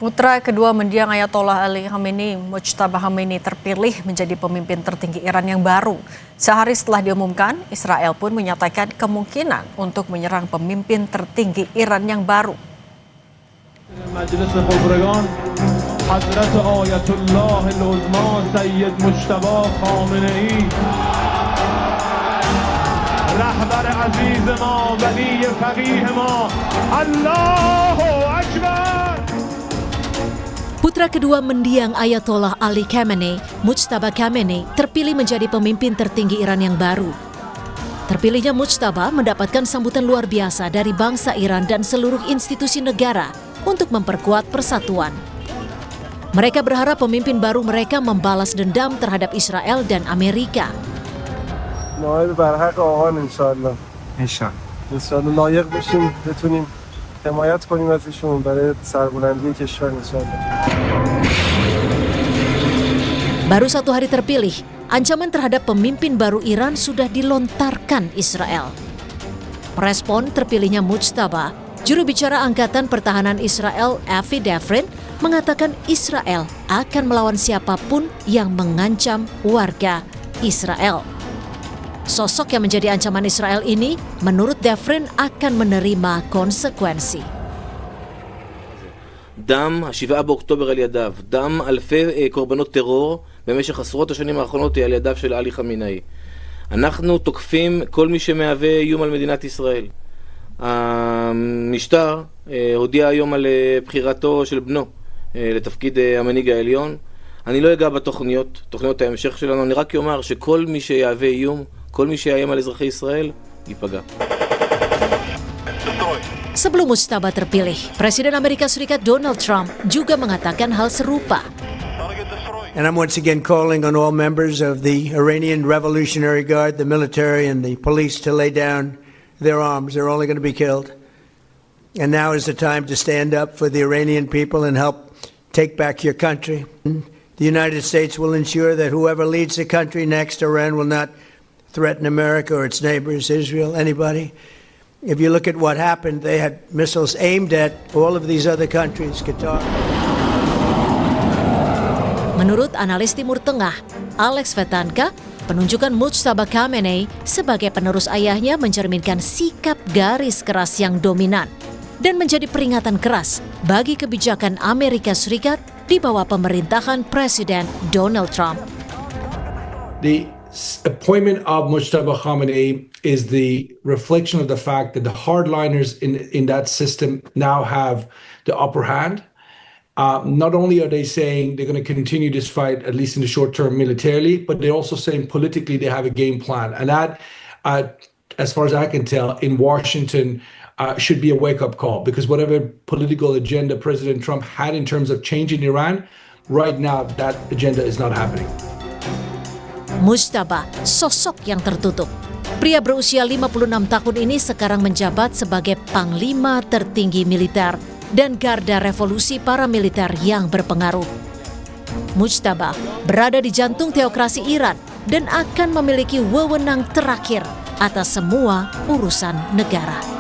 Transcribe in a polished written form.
Putra kedua mendiang Ayatollah Ali Khamenei, Mujtaba Khamenei terpilih menjadi pemimpin tertinggi Iran yang baru. Sehari setelah diumumkan, Israel pun menyatakan kemungkinan untuk menyerang pemimpin tertinggi Iran yang baru. مجلس خبرگان حضرت آیت الله العظما سید مجتبی خامنه‌ای رهبر عزیز ما ولی فقیه ما الله اکبر. Putra kedua mendiang Ayatollah Ali Khamenei, Mujtaba Khamenei, terpilih menjadi pemimpin tertinggi Iran yang baru. Terpilihnya Mujtaba mendapatkan sambutan luar biasa dari bangsa Iran dan seluruh institusi negara untuk memperkuat persatuan. Mereka berharap pemimpin baru mereka membalas dendam terhadap Israel dan Amerika. نایب برحق آقان انشالله انشالله لایق بشیم بتونیم حمایت کنیم ازشون برای سربلندی کشور انشالله. Baru satu hari terpilih, ancaman terhadap pemimpin baru Iran sudah dilontarkan Israel. Merespon terpilihnya Mujtaba, juru bicara Angkatan Pertahanan Israel, Avi Devrin, mengatakan Israel akan melawan siapapun yang mengancam warga Israel. Sosok yang menjadi ancaman Israel ini, menurut Devrin, akan menerima konsekuensi. דם ה-7 באוקטובר על ידיו, דם אלפי קורבנות טרור במשך עשרות השנים האחרונות על ידיו של עלי חמינאי. אנחנו תוקפים כל מי שמהווה איום על מדינת ישראל. המשטר הודיע היום על בחירתו של בנו לתפקיד המנהיג העליון. אני לא אגע בתוכניות, תוכניות ההמשך שלנו, אני רק אומר שכל מי שיהווה איום, כל מי שיאיים על אזרחי ישראל, ייפגע. Sebelum Mujtaba terpilih, Presiden Amerika Serikat Donald Trump juga mengatakan hal serupa. And I'm once again calling on all members of the Iranian Revolutionary Guard, the military and the police to lay down their arms. They're only going to be killed. And now is the time to stand up for the Iranian people and help take back your country. The United States will ensure that whoever leads the country next, Iran will not threaten America or its neighbors, Israel, anybody. If you look at what happened, they had missiles aimed at all of these other countries, Qatar. Menurut analis Timur Tengah, Alex Vetanka, penunjukan Mujtaba Khamenei sebagai penerus ayahnya mencerminkan sikap garis keras yang dominan dan menjadi peringatan keras bagi kebijakan Amerika Serikat di bawah pemerintahan Presiden Donald Trump. The appointment of Mujtaba Khamenei is the reflection of the fact that the hardliners in that system now have the upper hand. Not only are they saying they're going to continue this fight, at least in the short term militarily, but they're also saying politically they have a game plan. And that, as far as I can tell, in Washington should be a wake-up call, because whatever political agenda President Trump had in terms of changing Iran, right now that agenda is not happening. Mujtaba, sosok yang tertutup. Pria berusia 56 tahun ini sekarang menjabat sebagai panglima tertinggi militer dan garda revolusi paramiliter yang berpengaruh. Mujtaba berada di jantung teokrasi Iran dan akan memiliki wewenang terakhir atas semua urusan negara.